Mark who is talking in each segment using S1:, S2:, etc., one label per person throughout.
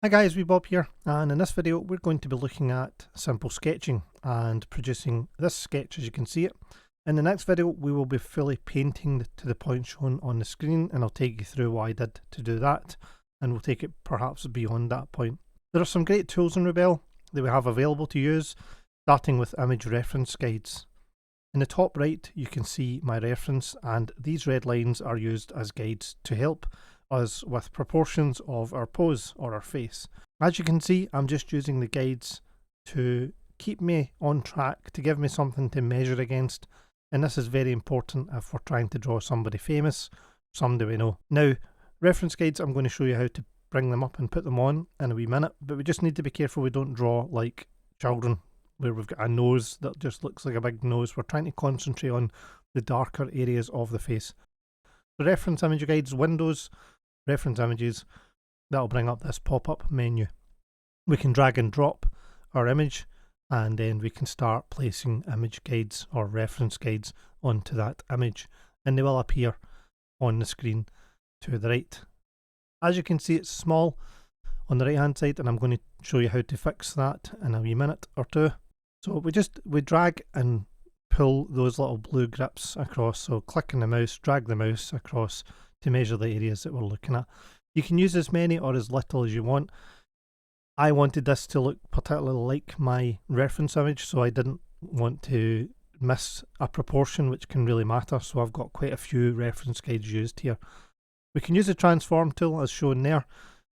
S1: Hi guys, Rebelle here, and in this video we're going to be looking at simple sketching and producing this sketch as you can see it. In the next video we will be fully painting to the point shown on the screen, and I'll take you through what I did to do that, and we'll take it perhaps beyond that point. There are some great tools in Rebelle that we have available to use, starting with image reference guides. In the top right you can see my reference, and these red lines are used as guides to help us with proportions of our pose or our face. As you can see, I'm just using the guides to keep me on track, to give me something to measure against, and this is very important if we're trying to draw somebody famous, somebody we know. Now, reference guides, I'm going to show you how to bring them up and put them on in a wee minute, but we just need to be careful we don't draw like children, where we've got a nose that just looks like a big nose. We're trying to concentrate on the darker areas of the face. The reference image guides windows, reference images, that'll bring up this pop-up menu. We can drag and drop our image, and then we can start placing image guides or reference guides onto that image, and they will appear on the screen to the right. As you can see, it's small on the right hand side, and I'm going to show you how to fix that in a wee minute or two. So we drag and pull those little blue grips across, so click on the mouse, drag the mouse across to measure the areas that we're looking at. You can use as many or as little as you want. I wanted this to look particularly like my reference image, so I didn't want to miss a proportion, which can really matter, so I've got quite a few reference guides used here. We can use the transform tool as shown there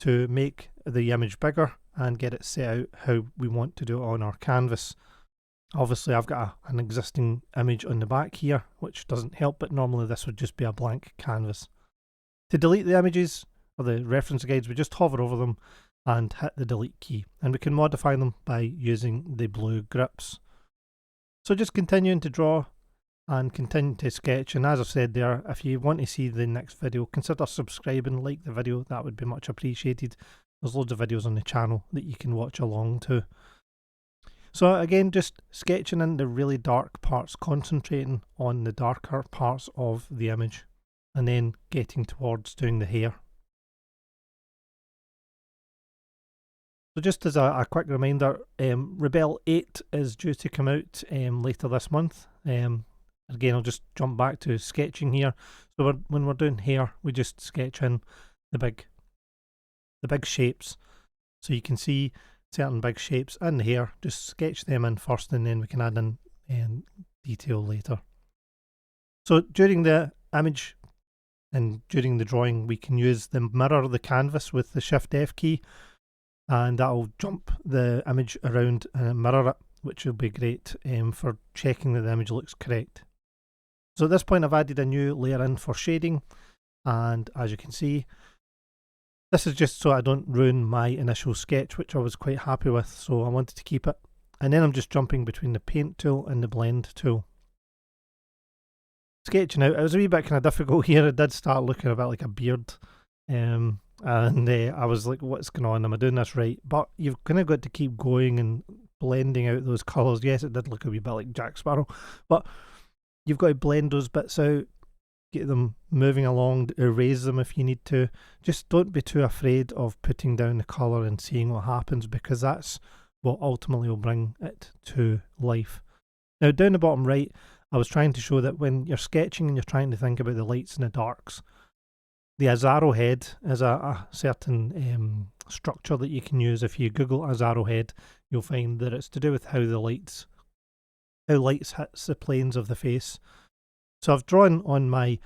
S1: to make the image bigger and get it set out how we want to do it on our canvas. Obviously I've got an existing image on the back here, which doesn't help, but normally this would just be a blank canvas. To delete the images or the reference guides, we just hover over them and hit the delete key, and we can modify them by using the blue grips. So just continuing to draw and continue to sketch, and as I've said there, if you want to see the next video, consider subscribing, like the video, that would be much appreciated. There's loads of videos on the channel that you can watch along to. So again, just sketching in the really dark parts, concentrating on the darker parts of the image, and then getting towards doing the hair. So just as a quick reminder, Rebelle 8 is due to come out later this month. Again, I'll just jump back to sketching here. So when we're doing hair, we just sketch in the big shapes. So you can see certain big shapes in the hair, just sketch them in first, and then we can add in detail later. So during the image and during the drawing, we can use the mirror the canvas with the Shift F key, and that'll jump the image around and mirror it, which will be great for checking that the image looks correct. So at this point I've added a new layer in for shading, and as you can see, this is just so I don't ruin my initial sketch, which I was quite happy with, so I wanted to keep it. And then I'm just jumping between the paint tool and the blend tool. Sketching out, it was a wee bit kind of difficult here. It did start looking a bit like a beard, and I was like, what's going on, am I doing this right? But you've kind of got to keep going and blending out those colours. Yes, it did look a wee bit like Jack Sparrow, but you've got to blend those bits out, get them moving along, erase them if you need to. Just don't be too afraid of putting down the colour and seeing what happens, because that's what ultimately will bring it to life. Now down the bottom right, I was trying to show that when you're sketching and you're trying to think about the lights and the darks, the Azaro head is a certain structure that you can use. If you Google Azaro head, you'll find that it's to do with how lights hits the planes of the face. So I've drawn on my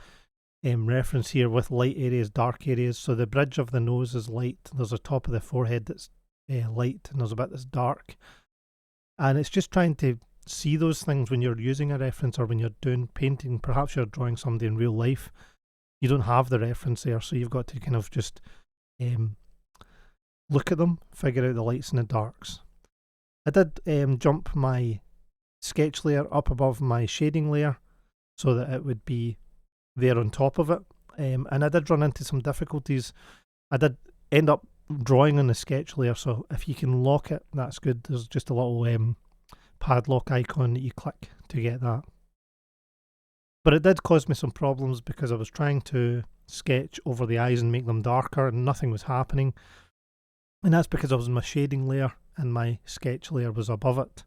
S1: reference here with light areas, dark areas. So the bridge of the nose is light, there's a top of the forehead that's light, and there's a bit that's dark. And it's just trying to see those things when you're using a reference, or when you're doing painting. Perhaps you're drawing somebody in real life, you don't have the reference there, so you've got to kind of just look at them, figure out the lights and the darks. I did jump my sketch layer up above my shading layer so that it would be there on top of it, and I did run into some difficulties. I did end up drawing on the sketch layer, so if you can lock it, that's good. There's just a little padlock icon that you click to get that. But it did cause me some problems because I was trying to sketch over the eyes and make them darker, and nothing was happening. and that's because I was in my shading layer and my sketch layer was above it.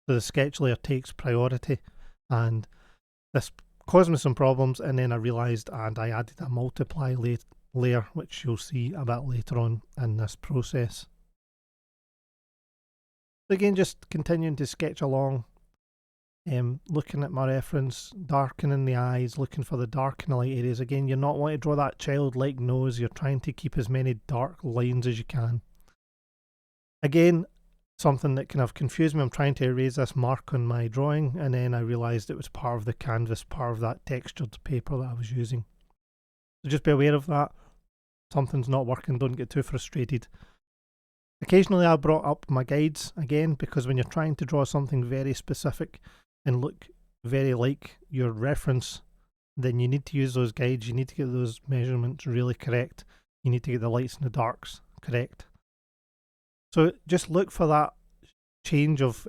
S1: So the sketch layer takes priority, and this caused me some problems, and then I realised and I added a multiply layer, which you'll see a bit later on in this process. Again, just continuing to sketch along, looking at my reference, darkening the eyes, looking for the dark and light areas. Again, you're not wanting to draw that childlike nose, you're trying to keep as many dark lines as you can. Again, something that kind of confused me, I'm trying to erase this mark on my drawing, and then I realised it was part of the canvas, part of that textured paper that I was using. So just be aware of that. Something's not working, don't get too frustrated. Occasionally I brought up my guides again, because when you're trying to draw something very specific and look very like your reference, then you need to use those guides, you need to get those measurements really correct, you need to get the lights and the darks correct. So just look for that change of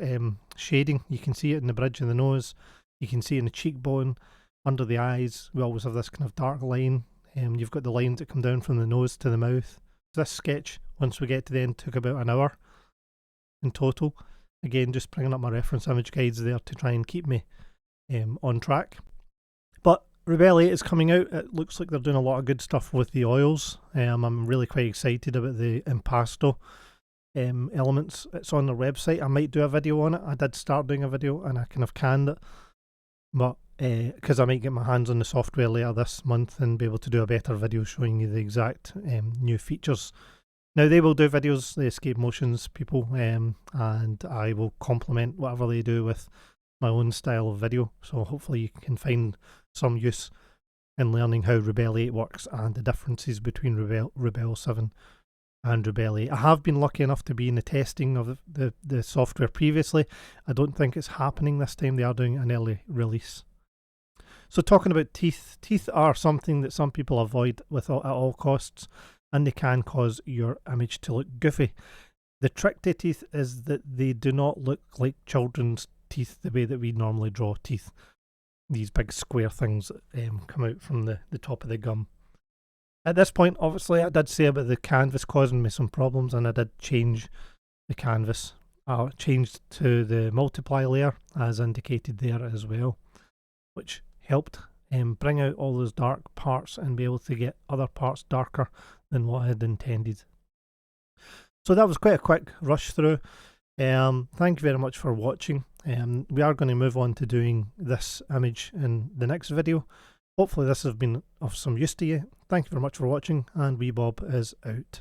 S1: shading. You can see it in the bridge of the nose, you can see it in the cheekbone, under the eyes. We always have this kind of dark line. You've got the lines that come down from the nose to the mouth. This sketch, once we get to the end, took about an hour in total. Again, just bringing up my reference image guides there to try and keep me on track. But Rebelle 8 is coming out. It looks like they're doing a lot of good stuff with the oils. I'm really quite excited about the impasto elements. It's on their website. I might do a video on it. I did start doing a video and I kind of canned it, but because I might get my hands on the software later this month and be able to do a better video showing you the exact new features. Now they will do videos, the Escape Motions people, and I will complement whatever they do with my own style of video, so hopefully you can find some use in learning how Rebelle 8 works and the differences between Rebelle 7 and Rebelle 8. I have been lucky enough to be in the testing of the software previously. I don't think it's happening this time. They are doing an early release. So talking about teeth, teeth are something that some people avoid at all costs, and they can cause your image to look goofy. The trick to teeth is that they do not look like children's teeth the way that we normally draw teeth. These big square things that come out from the top of the gum. At this point, obviously, I did say about the canvas causing me some problems, and I did change the canvas. I changed to the multiply layer, as indicated there as well, which helped bring out all those dark parts and be able to get other parts darker than what I had intended. So that was quite a quick rush through. Thank you very much for watching. We are going to move on to doing this image in the next video. Hopefully this has been of some use to you. Thank you very much for watching, and Wee Bob is out.